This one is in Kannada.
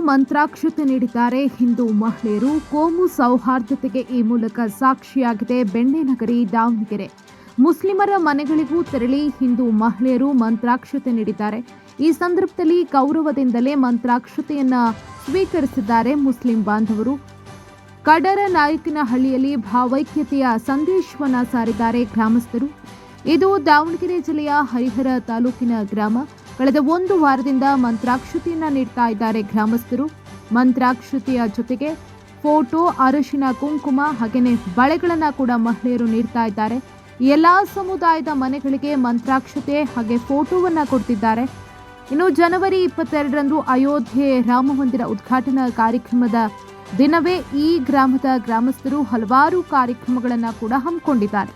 ಮಂತ್ರಾಕ್ಷತೆ ನೀಡಿದ್ದಾರೆ ಹಿಂದೂ ಮಹಿಳೆಯರು. ಕೋಮು ಸೌಹಾರ್ದತೆಗೆ ಈ ಮೂಲಕ ಸಾಕ್ಷಿಯಾಗಿದೆ ಬೆಣ್ಣೆನಗರಿ ದಾವಣಗೆರೆ. ಮುಸ್ಲಿಮರ ಮನೆಗಳಿಗೂ ತೆರಳಿ ಹಿಂದೂ ಮಹಿಳೆಯರು ಮಂತ್ರಾಕ್ಷತೆ ನೀಡಿದ್ದಾರೆ. ಈ ಸಂದರ್ಭದಲ್ಲಿ ಗೌರವದಿಂದಲೇ ಮಂತ್ರಾಕ್ಷತೆಯನ್ನ ಸ್ವೀಕರಿಸಿದ್ದಾರೆ ಮುಸ್ಲಿಂ ಬಾಂಧವರು. ಕಡರನಾಯಕನಹಳ್ಳಿಯಲ್ಲಿ ಭಾವೈಕ್ಯತೆಯ ಸಂದೇಶವನ್ನ ಸಾರಿದ್ದಾರೆ ಗ್ರಾಮಸ್ಥರು. ಇದು ದಾವಣಗೆರೆ ಜಿಲ್ಲೆಯ ಹರಿಹರ ತಾಲೂಕಿನ ಗ್ರಾಮ. ಕಳೆದ ಒಂದು ವಾರದಿಂದ ಮಂತ್ರಾಕ್ಷತೆಯನ್ನ ನೀಡ್ತಾ ಇದ್ದಾರೆ ಗ್ರಾಮಸ್ಥರು. ಮಂತ್ರಾಕ್ಷತೆಯ ಜೊತೆಗೆ ಫೋಟೋ, ಅರಿಶಿನ, ಕುಂಕುಮ ಹಾಗೆಯೇ ಬಳೆಗಳನ್ನ ಕೂಡ ಮಹಿಳೆಯರು ನೀಡ್ತಾ ಇದ್ದಾರೆ. ಎಲ್ಲಾ ಸಮುದಾಯದ ಮನೆಗಳಿಗೆ ಮಂತ್ರಾಕ್ಷತೆ ಹಾಗೆ ಫೋಟೋವನ್ನ ಕೊಡ್ತಿದ್ದಾರೆ. ಇನ್ನು ಜನವರಿ 22ರಂದು ಅಯೋಧ್ಯೆ ರಾಮ ಮಂದಿರ ಉದ್ಘಾಟನಾ ಕಾರ್ಯಕ್ರಮದ ದಿನವೇ ಈ ಗ್ರಾಮದ ಗ್ರಾಮಸ್ಥರು ಹಲವಾರು ಕಾರ್ಯಕ್ರಮಗಳನ್ನು ಕೂಡ ಹಮ್ಮಿಕೊಂಡಿದ್ದಾರೆ.